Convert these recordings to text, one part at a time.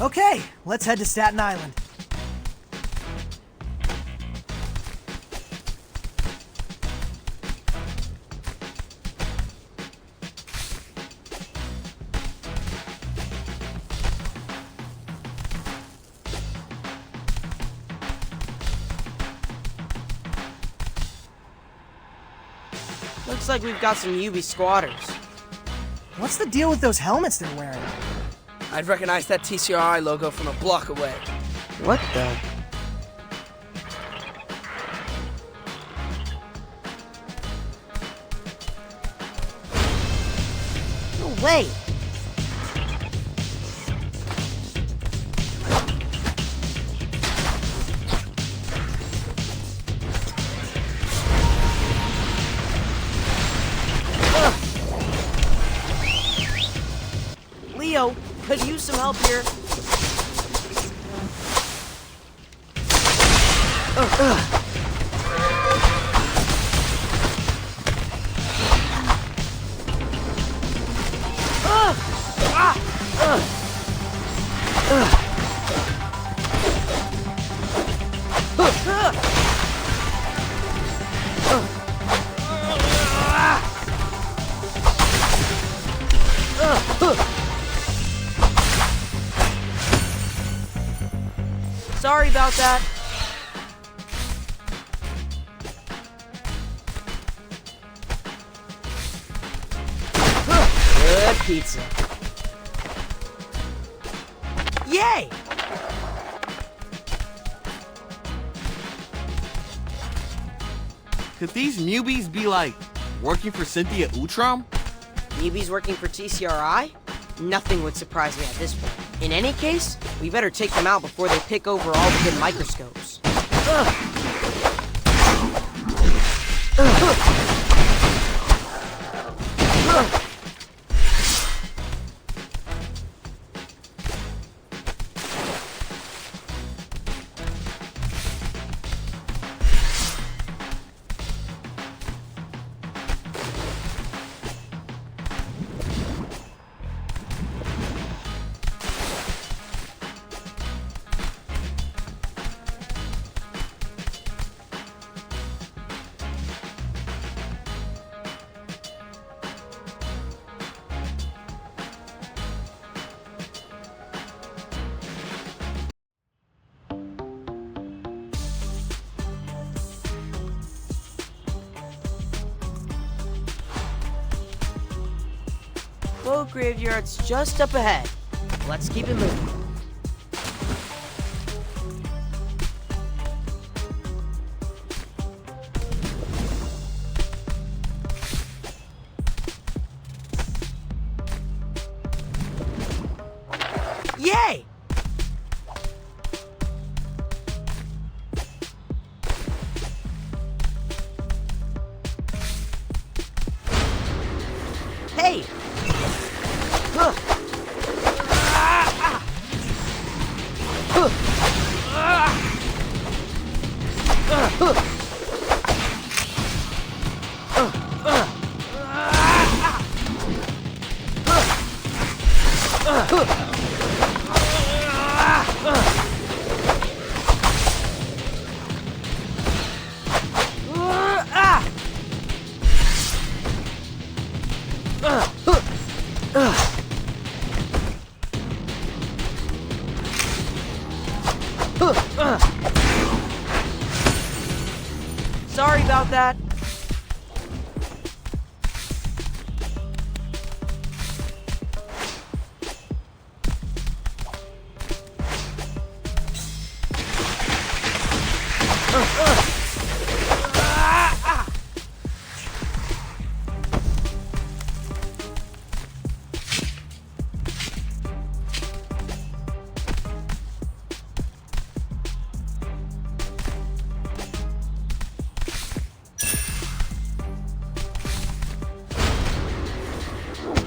Okay, let's head to Staten Island. Looks like we've got some UB squatters. What's the deal with those helmets they're wearing? I'd recognize that TCRI logo from a block away. What the? No way! Leo, could use some help here. Sorry about that. Good pizza. Yay! Could these newbies be like working for Cynthia Utrom? Newbies working for TCRI? Nothing would surprise me at this point. In any case, we better take them out before they pick over all the good microscopes. Boat graveyard's just up ahead. Let's keep it moving. Yay! Hey! Sorry about that.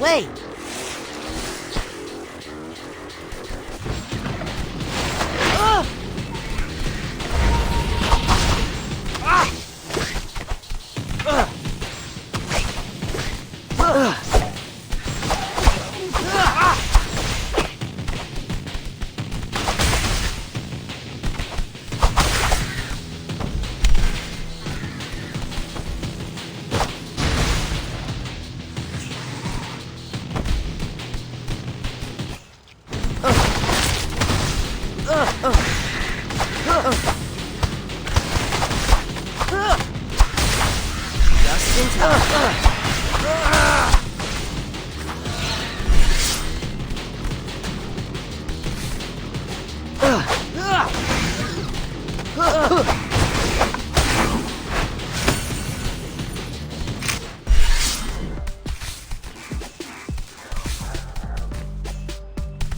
Wait! time.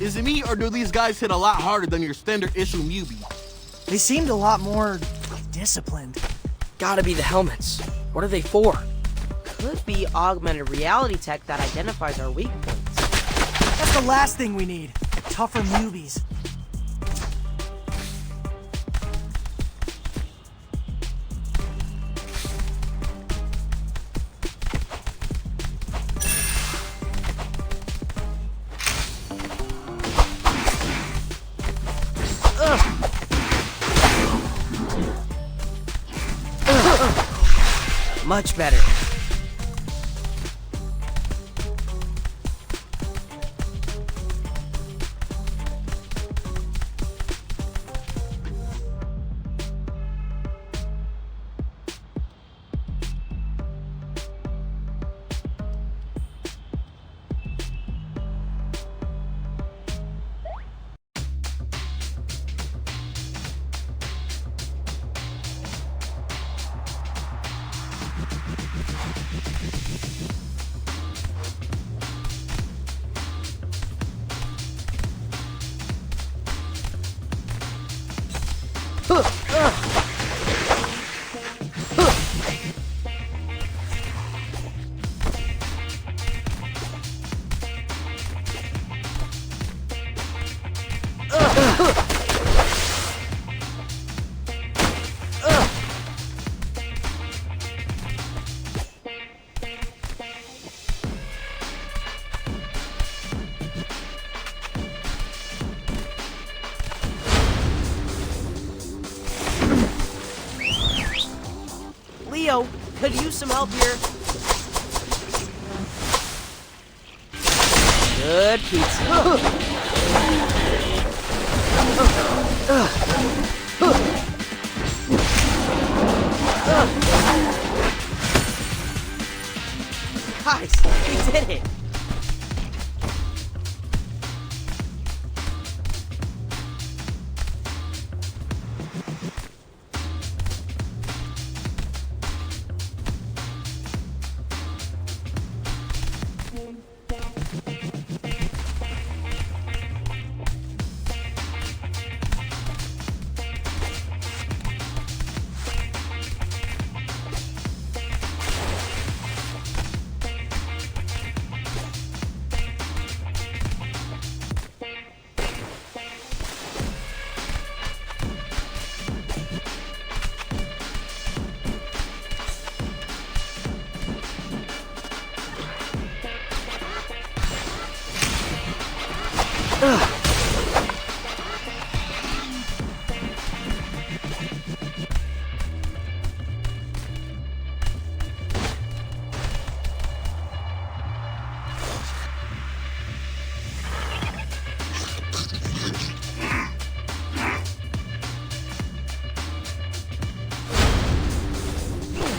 Is it me, or do these guys hit a lot harder than your standard issue newbie? They seemed a lot more disciplined. Gotta be the helmets. What are they for? Could be augmented reality tech that identifies our weak points. That's the last thing we need. Tougher newbies. Much better. Leo, could use some help here. Good pizza. Guys, we did it.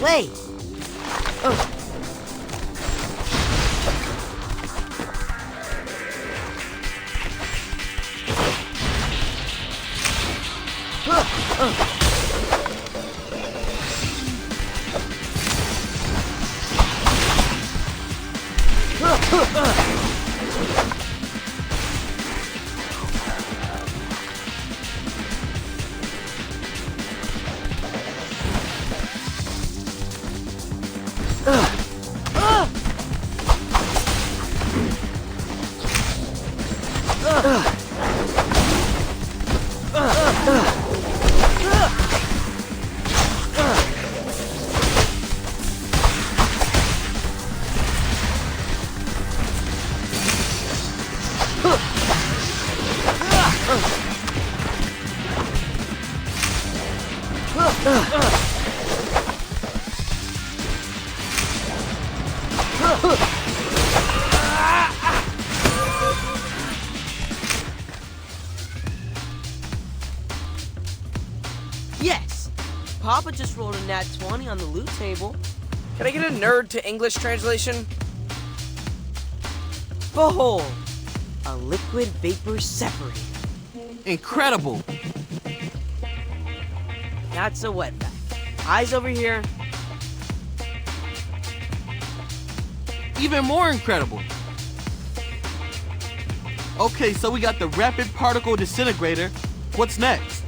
Wait. Yes! Papa just rolled a nat 20 on the loot table. Can I get a nerd to English translation? Behold, a liquid vapor separator. Incredible. That's a wet vac. Eyes over here. Even more incredible. Okay, so we got the rapid particle disintegrator. What's next?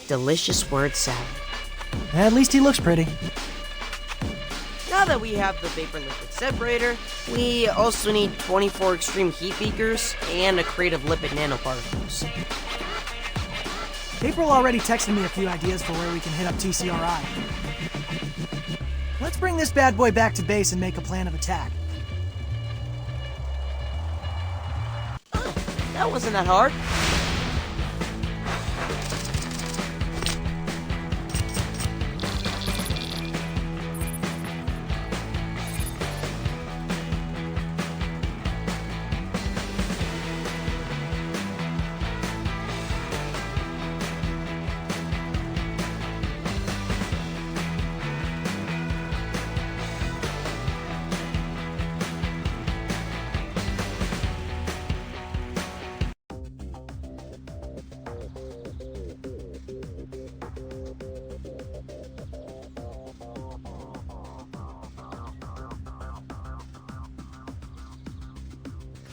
Delicious word salad. At least he looks pretty. Now that we have the vapor liquid separator, we also need 24 extreme heat beakers and a crate of lipid nanoparticles. April already texted me a few ideas for where we can hit up TCRI. Let's bring this bad boy back to base and make a plan of attack. That wasn't that hard.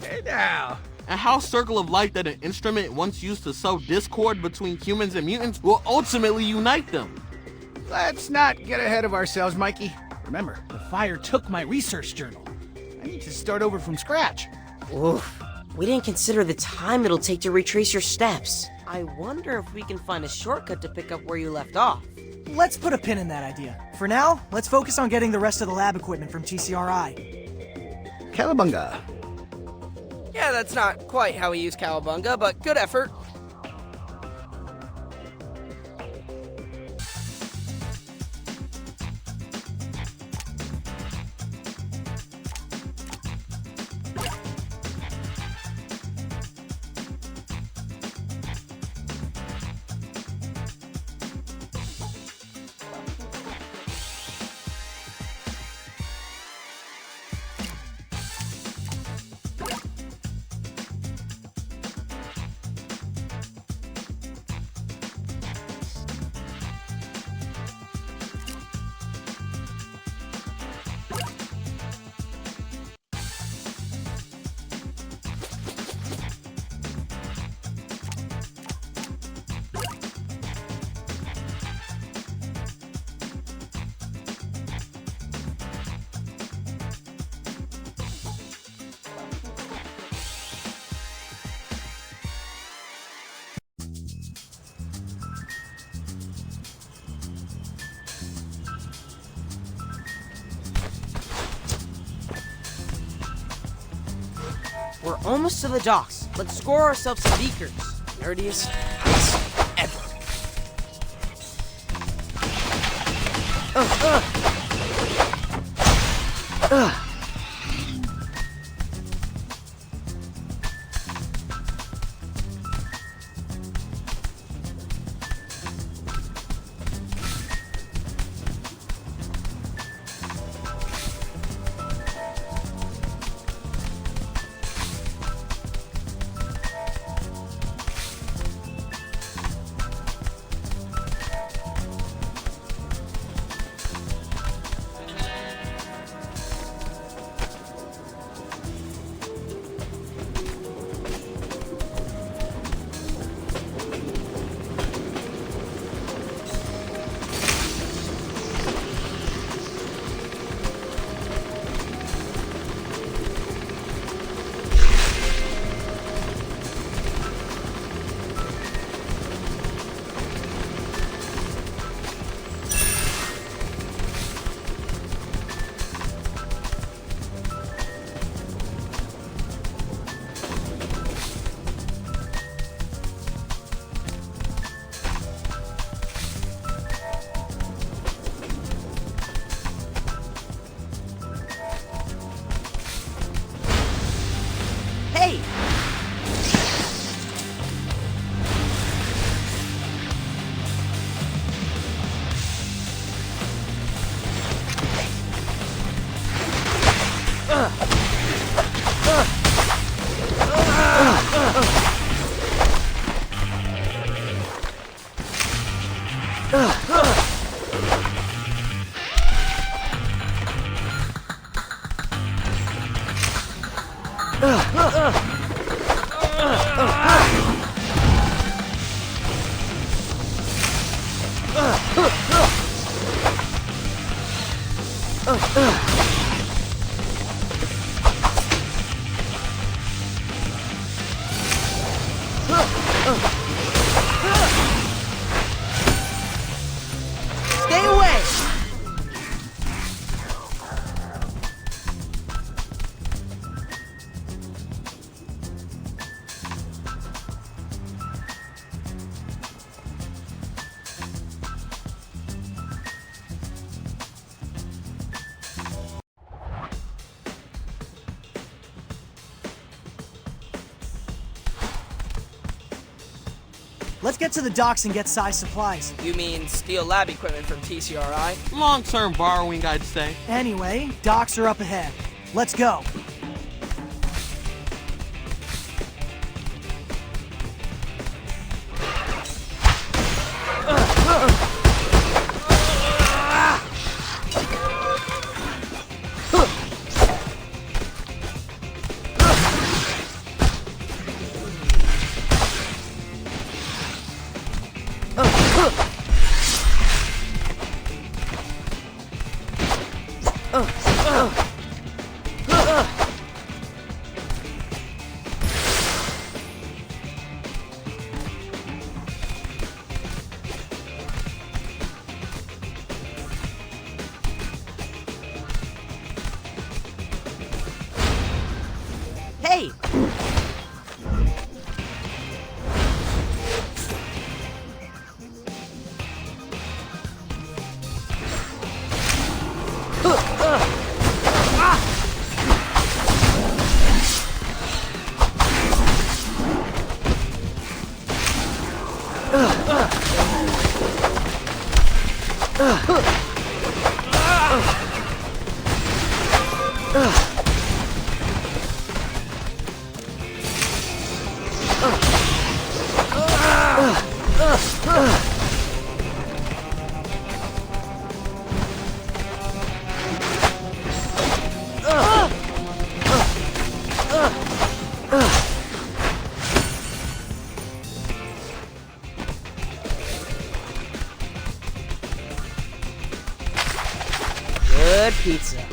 Hey now. And how Circle of Light, that an instrument once used to sow discord between humans and mutants, will ultimately unite them. Let's not get ahead of ourselves, Mikey. Remember, the fire took my research journal. I need to start over from scratch. Oof. We didn't consider the time it'll take to retrace your steps. I wonder if we can find a shortcut to pick up where you left off. Let's put a pin in that idea. For now, let's focus on getting the rest of the lab equipment from TCRI. Cowabunga. Yeah, that's not quite how we use cowabunga, but good effort. We're almost to the docks. Let's score ourselves some beakers. Nerdiest house ever. Stay away! Let's get to the docks and get size supplies. You mean steal lab equipment from TCRI? Long-term borrowing, I'd say. Anyway, docks are up ahead. Let's go. Hey! Good pizza.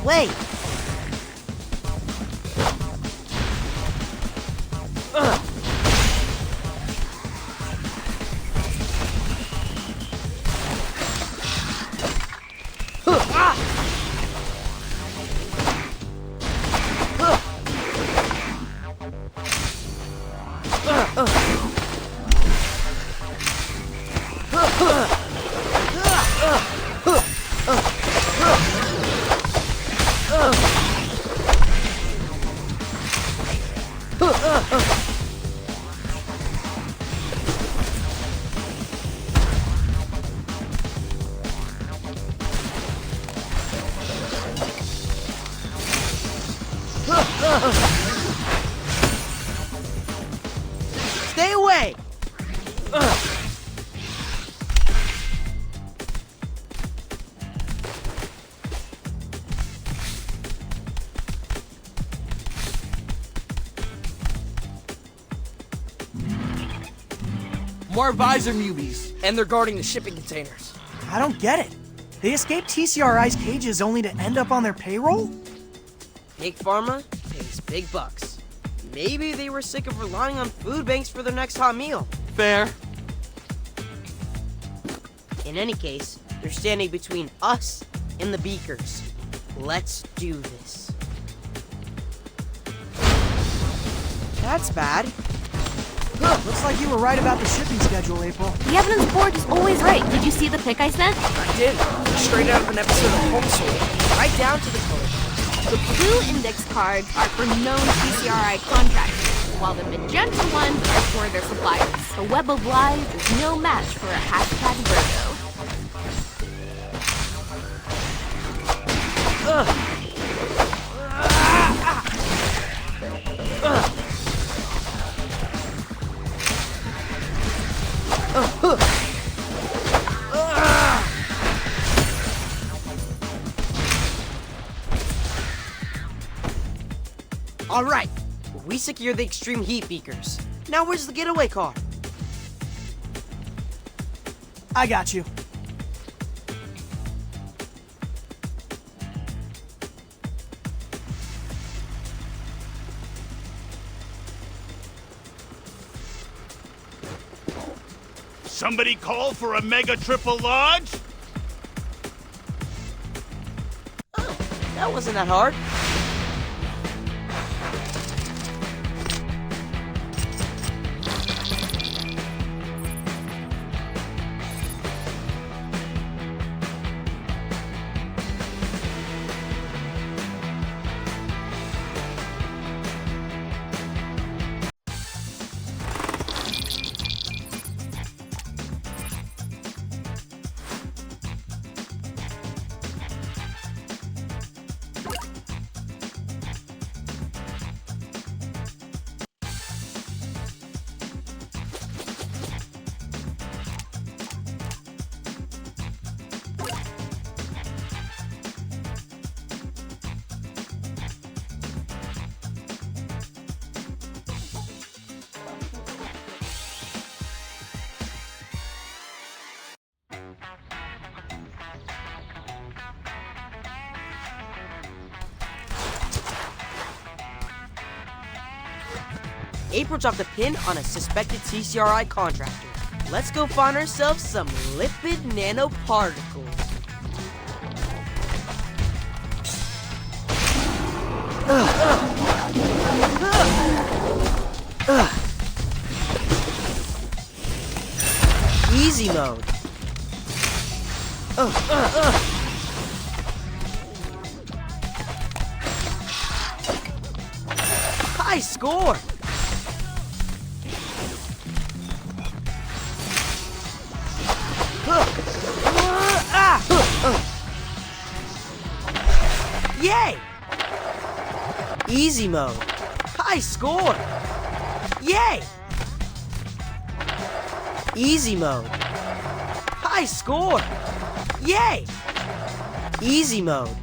Wait! Stay away! More visor mubies. And they're guarding the shipping containers. I don't get it. They escaped TCRI's cages only to end up on their payroll? Big Pharma pays big bucks. Maybe they were sick of relying on food banks for their next hot meal. Fair. In any case, they're standing between us and the beakers. Let's do this. That's bad. Looks like you were right about the shipping schedule, April. The evidence board is always right. Did you see the pic I sent? I did. Straight out of an episode of Home Soul. Right down to the code. The blue index cards are for known TCRI contractors, while the magenta ones are for their suppliers. The Web of Lies is no match for a hashtag Virgo. All right, we secure the extreme heat beakers. Now where's the getaway car? I got you. Somebody call for a mega triple large? Oh, that wasn't that hard. April dropped a pin on a suspected TCRI contractor. Let's go find ourselves some lipid nanoparticles. Easy mode. High score. Yay! Easy mode. High score. Yay! Easy mode. High score. Yay! Easy mode.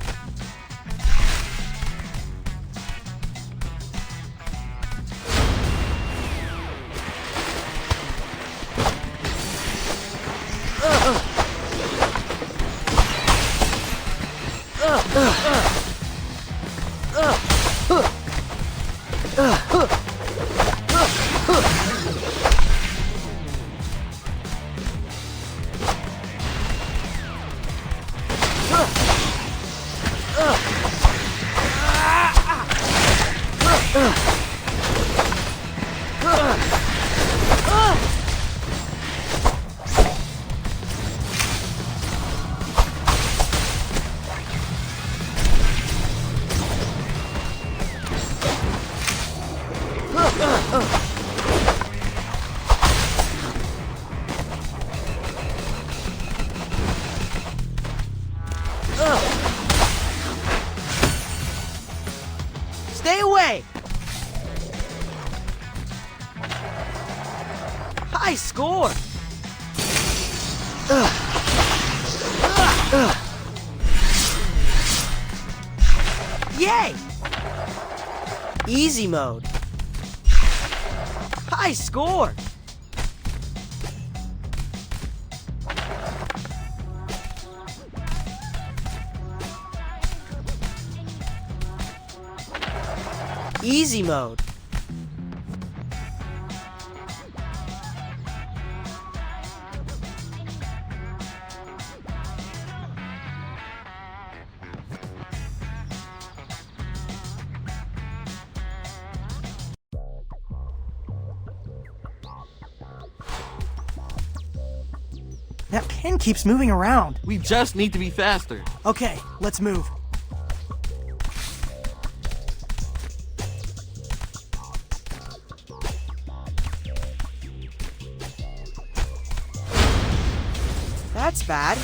Stay away! High score! Yay! Easy mode. High score! Easy mode. That pin keeps moving around. We just need to be faster. Okay, let's move. That's bad.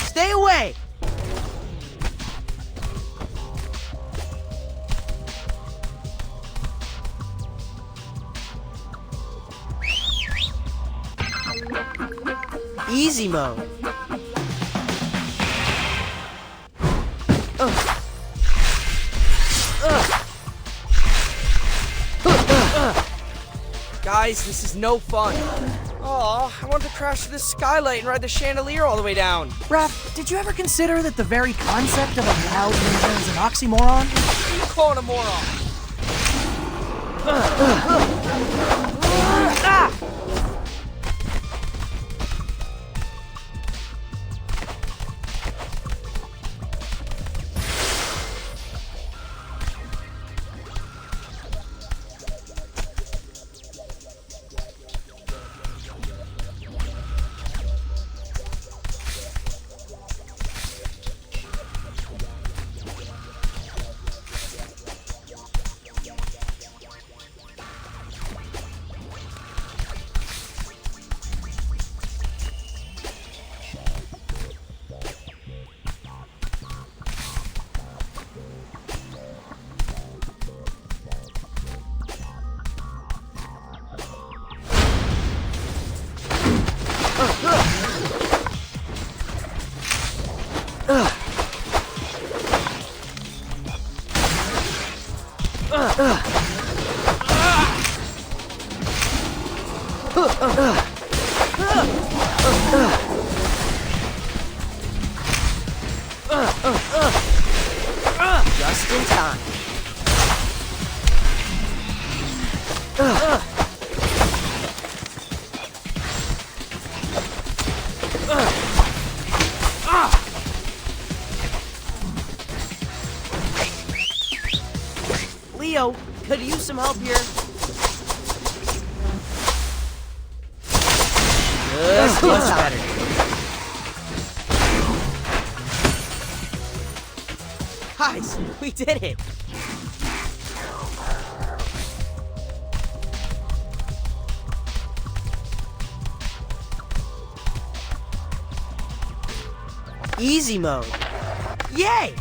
Stay away! Easy mode. Guys, this is no fun. Aw, I want to crash to this skylight and ride the chandelier all the way down. Raph, did you ever consider that the very concept of a loud ninja is an oxymoron? You calling a moron? Just in time. Leo, could use some help here. Just in time. Guys, we did it. Easy mode. Yay!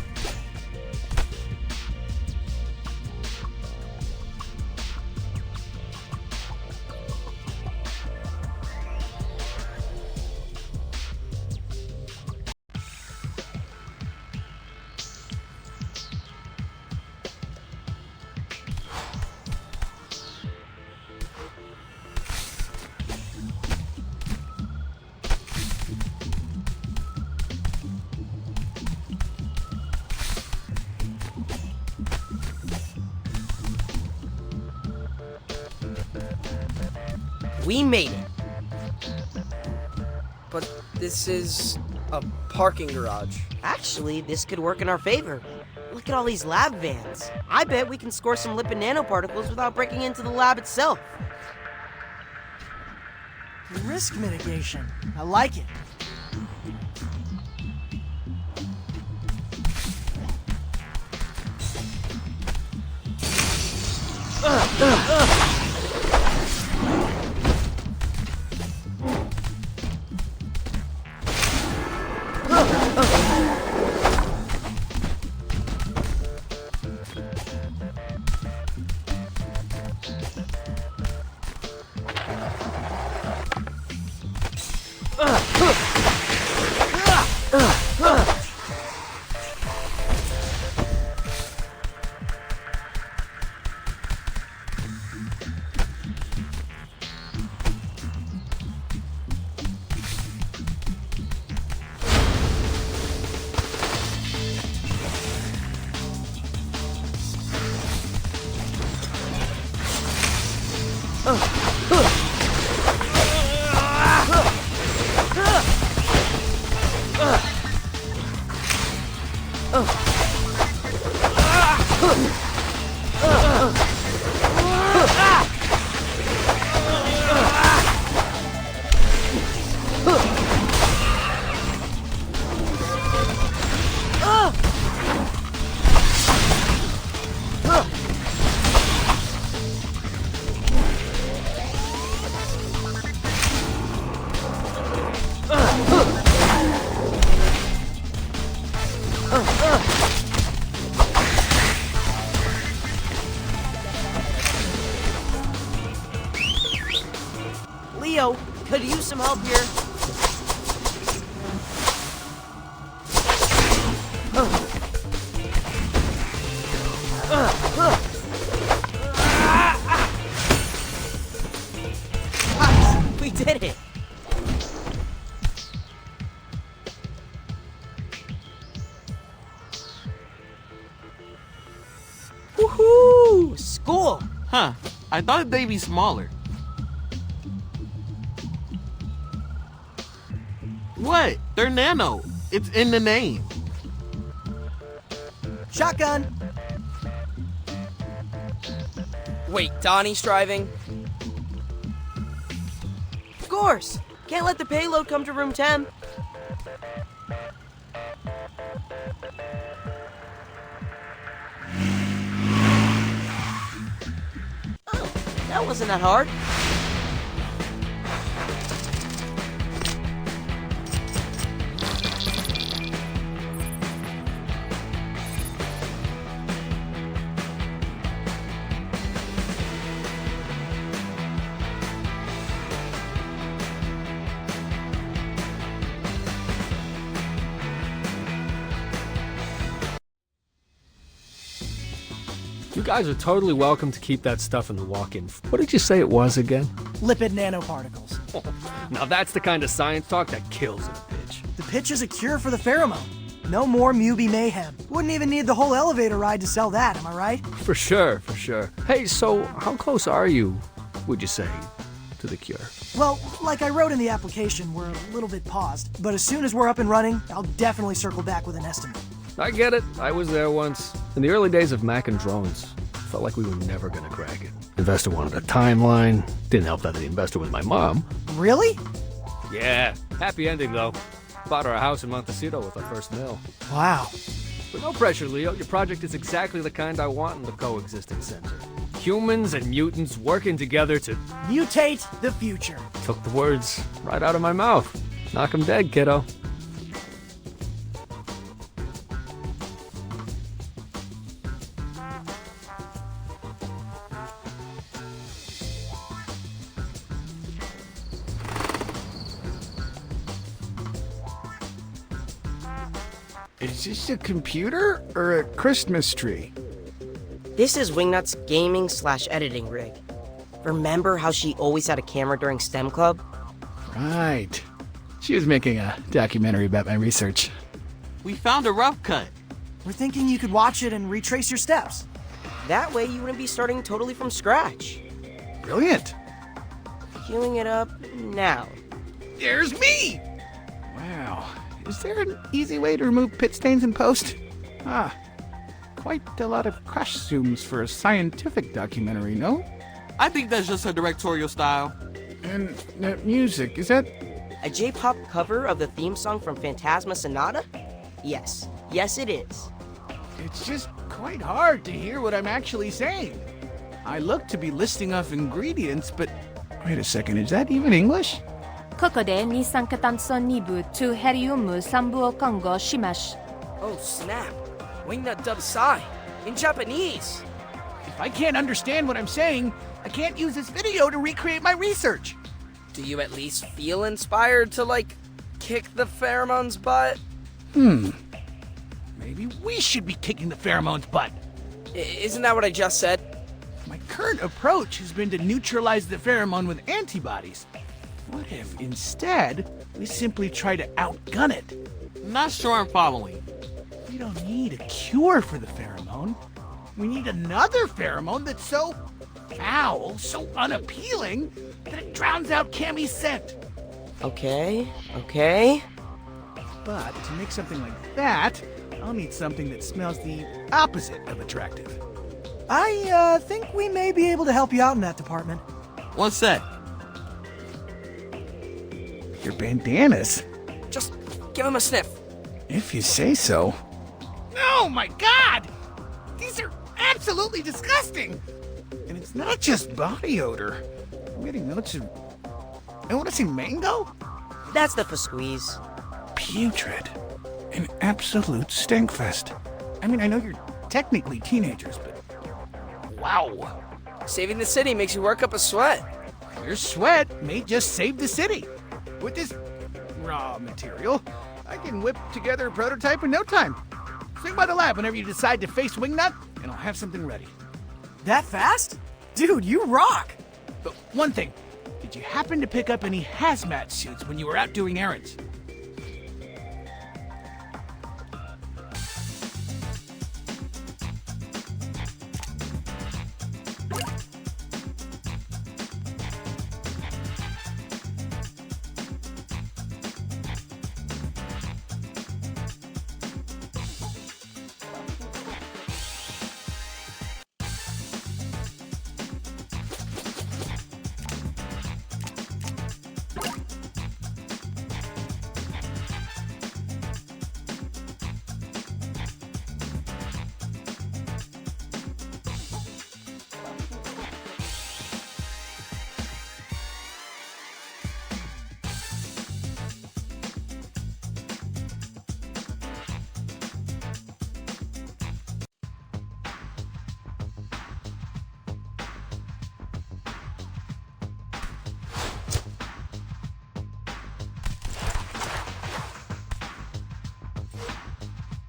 We made it. But this is a parking garage. Actually, this could work in our favor. Look at all these lab vans. I bet we can score some lipid nanoparticles without breaking into the lab itself. Risk mitigation. I like it. Leo, could use some help here. We did it! Woohoo! School! Huh. I thought they'd be smaller. What? They're nano. It's in the name. Shotgun! Wait, Donnie's driving? Of course! Can't let the payload come to room 10. Oh, that wasn't that hard. You guys are totally welcome to keep that stuff in the walk-in. What did you say it was again? Lipid nanoparticles. Now that's the kind of science talk that kills in a pitch. The pitch is a cure for the pheromone. No more Mubi mayhem. Wouldn't even need the whole elevator ride to sell that, am I right? For sure, for sure. Hey, so how close are you, would you say, to the cure? Well, like I wrote in the application, we're a little bit paused. But as soon as we're up and running, I'll definitely circle back with an estimate. I get it. I was there once. In the early days of Mac and drones, felt like we were never gonna crack it. Investor wanted a timeline. Didn't help that the investor was my mom. Really? Yeah. Happy ending, though. Bought her a house in Montecito with our first mill. Wow. But no pressure, Leo. Your project is exactly the kind I want in the coexisting center. Humans and mutants working together to Mutate the future. took the words right out of my mouth. Knock 'em dead, kiddo. Is this a computer or a Christmas tree? This is Wingnut's gaming/editing rig. Remember how she always had a camera during STEM Club? Right. She was making a documentary about my research. We found a rough cut. We're thinking you could watch it and retrace your steps. That way you wouldn't be starting totally from scratch. Brilliant. Queuing it up now. There's me! Wow. Is there an easy way to remove pit stains in post? Quite a lot of crash zooms for a scientific documentary, no? I think that's just her directorial style. And that music, is that... A J-pop cover of the theme song from Phantasma Sonata? Yes. Yes, it is. It's just quite hard to hear what I'm actually saying. I look to be listing off ingredients, but... Wait a second, is that even English? ここで二酸化炭素2部とヘリウム3部を混合します。 Oh snap! Wingnut dubs Psy in Japanese! If I can't understand what I'm saying, I can't use this video to recreate my research. Do you at least feel inspired to, like, kick the pheromones' butt? Maybe we should be kicking the pheromones' butt. Isn't that what I just said? My current approach has been to neutralize the pheromone with antibodies. What if, instead, we simply try to outgun it? Not sure I'm following. We don't need a cure for the pheromone. We need another pheromone that's so foul, so unappealing, that it drowns out Cammy's scent. Okay. But to make something like that, I'll need something that smells the opposite of attractive. I think we may be able to help you out in that department. One sec. Your bandanas? Just give him a sniff. If you say so. Oh my god! These are absolutely disgusting! And it's not just body odor. I'm getting notes of... I want to say mango? That's the for squeeze. Putrid. An absolute stinkfest. I mean, I know you're technically teenagers, but... Wow. Saving the city makes you work up a sweat. Your sweat may just save the city. With this raw material, I can whip together a prototype in no time. Swing by the lab whenever you decide to face Wingnut, and I'll have something ready. That fast? Dude, you rock! But one thing, did you happen to pick up any hazmat suits when you were out doing errands?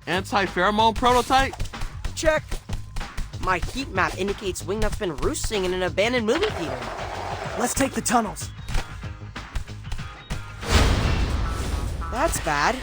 Anti-pheromone prototype? Check. My heat map indicates Wingnut's been roosting in an abandoned movie theater. Let's take the tunnels. That's bad.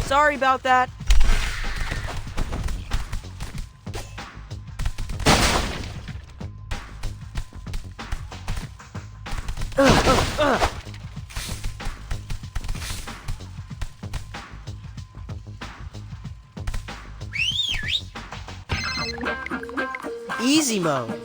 Sorry about that. Easy mode.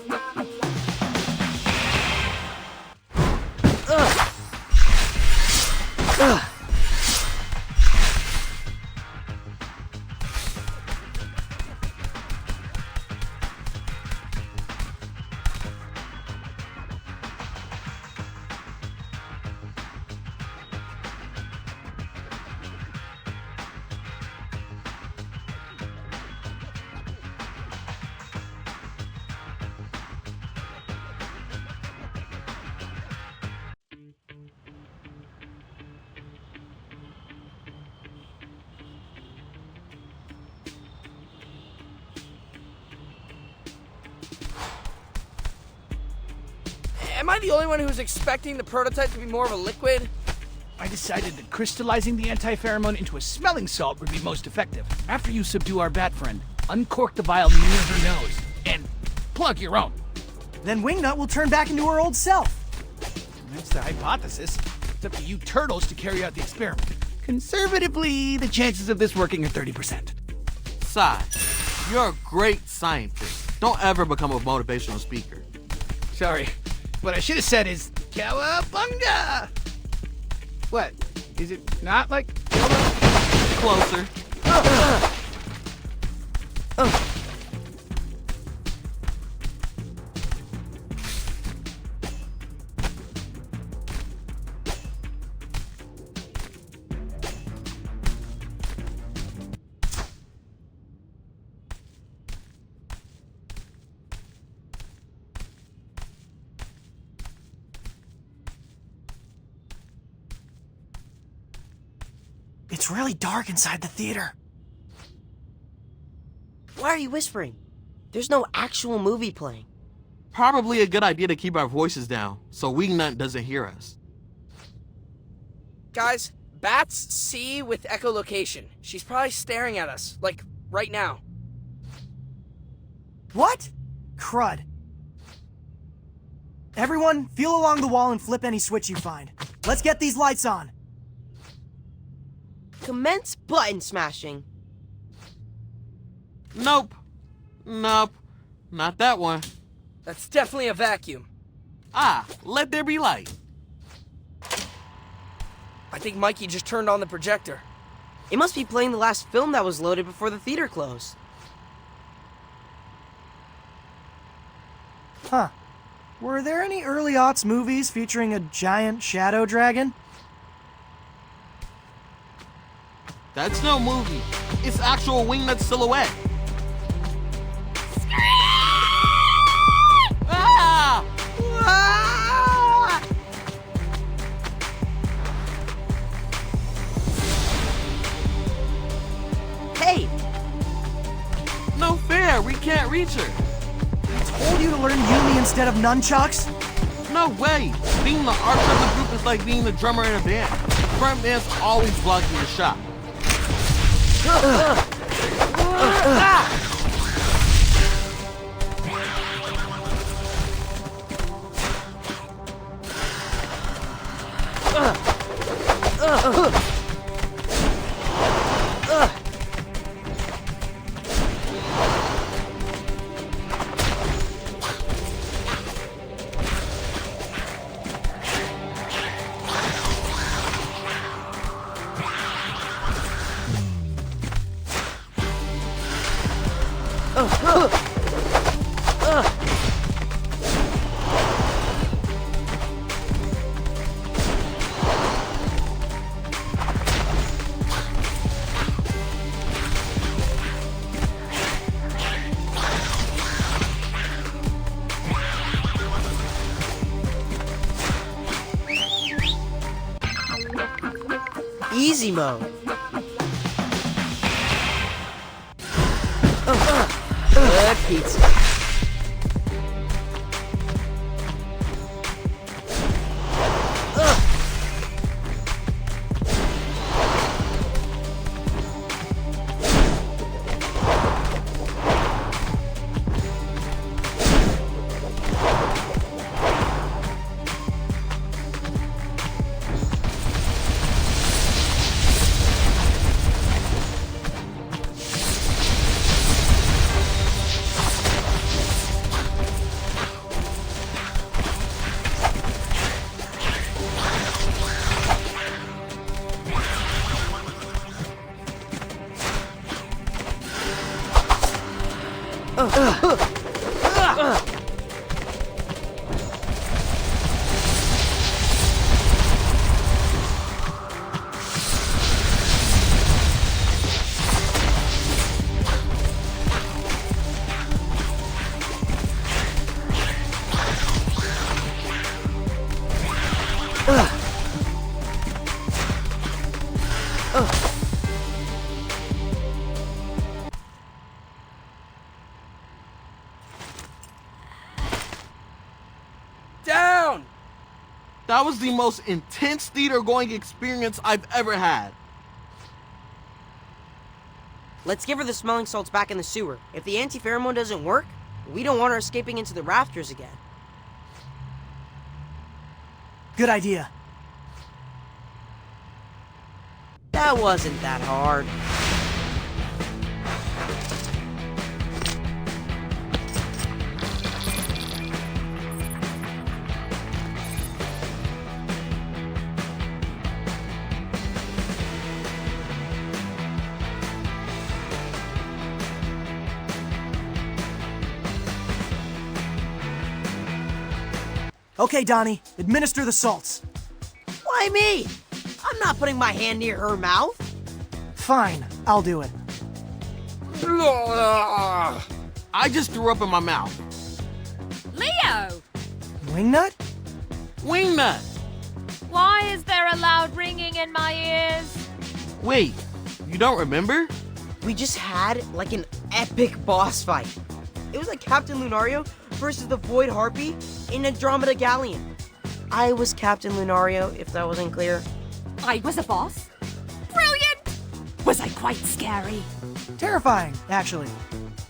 Am I the only one who's expecting the prototype to be more of a liquid? I decided that crystallizing the anti-pheromone into a smelling salt would be most effective. After you subdue our bat friend, uncork the vial near her nose, and plug your own. Then Wingnut will turn back into her old self. That's the hypothesis. It's up to you turtles to carry out the experiment. Conservatively, the chances of this working are 30%. Sigh. You're a great scientist. Don't ever become a motivational speaker. Sorry. What I should have said is cowabunga! What? Is it not like Closer. It's really dark inside the theater. Why are you whispering? There's no actual movie playing. Probably a good idea to keep our voices down so Wingnut doesn't hear us. Guys, Bats C with echolocation. She's probably staring at us, like, right now. What? Crud. Everyone, feel along the wall and flip any switch you find. Let's get these lights on. Commence button smashing. Nope. Not that one. That's definitely a vacuum. Ah, let there be light. I think Mikey just turned on the projector. It must be playing the last film that was loaded before the theater closed. Huh. Were there any early aughts movies featuring a giant shadow dragon? That's no movie. It's actual Wingnut silhouette. Ah! Ah! Hey! No fair, we can't reach her. Told you to learn Yumi instead of nunchucks? No way. Being the archer of the group is like being the drummer in a band. The front band's always blocking the shot. Easy mode. Good pizza. Down! That was the most intense theater-going experience I've ever had. Let's give her the smelling salts back in the sewer. If the anti-pheromone doesn't work, we don't want her escaping into the rafters again. Good idea. That wasn't that hard. Okay, Donnie, administer the salts. Why me? I'm not putting my hand near her mouth. Fine, I'll do it. I just threw up in my mouth. Leo! Wingnut? Wingnut! Why is there a loud ringing in my ears? Wait, you don't remember? We just had like an epic boss fight. It was like Captain Lunario versus the Void Harpy in Andromeda Galleon. I was Captain Lunario, if that wasn't clear. I was a boss? Brilliant! Was I quite scary? Terrifying, actually.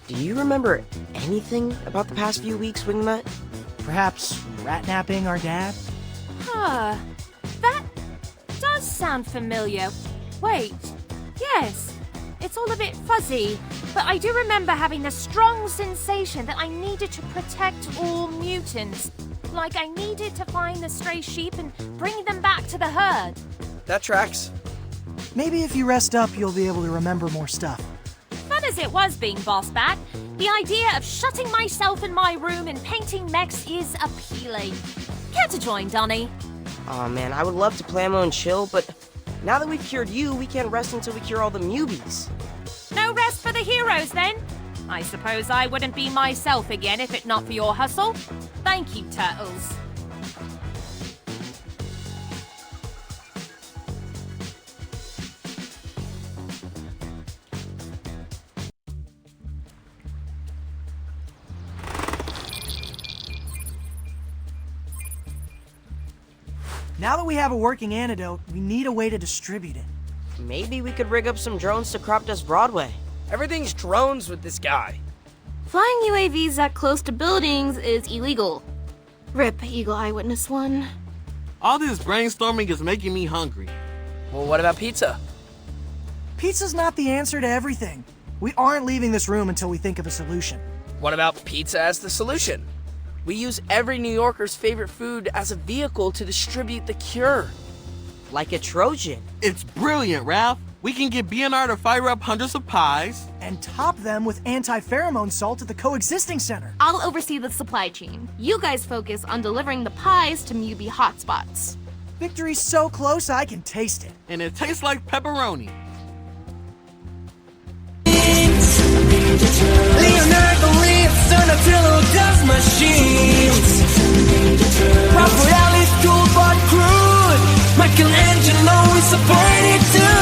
Do you remember anything about the past few weeks, Wingnut? Perhaps rat-napping our dad? Huh. That does sound familiar. Wait. Yes. It's all a bit fuzzy, but I do remember having the strong sensation that I needed to protect all mutants. Like I needed to find the stray sheep and bring them back to the herd. That tracks. Maybe if you rest up, you'll be able to remember more stuff. Fun as it was being boss bat, the idea of shutting myself in my room and painting mechs is appealing. Care to join, Donnie? Aw man, I would love to plamo and chill, but now that we've cured you, we can't rest until we cure all the newbies. No rest for the heroes, then? I suppose I wouldn't be myself again if it not for your hustle. Thank you, Turtles. Now that we have a working antidote, we need a way to distribute it. Maybe we could rig up some drones to crop dust Broadway. Everything's drones with this guy. Flying UAVs that close to buildings is illegal. RIP Eagle Eyewitness 1. All this brainstorming is making me hungry. Well, what about pizza? Pizza's not the answer to everything. We aren't leaving this room until we think of a solution. What about pizza as the solution? We use every New Yorker's favorite food as a vehicle to distribute the cure. Like a Trojan. It's brilliant, Ralph. We can get BNR to fire up hundreds of pies. And top them with anti-pheromone salt at the coexisting center. I'll oversee the supply chain. You guys focus on delivering the pies to Mubi hotspots. Victory's so close I can taste it. And it tastes like pepperoni. Leonardo lives Donatello does machines. Raphael is cool but crude. Michelangelo is a party too.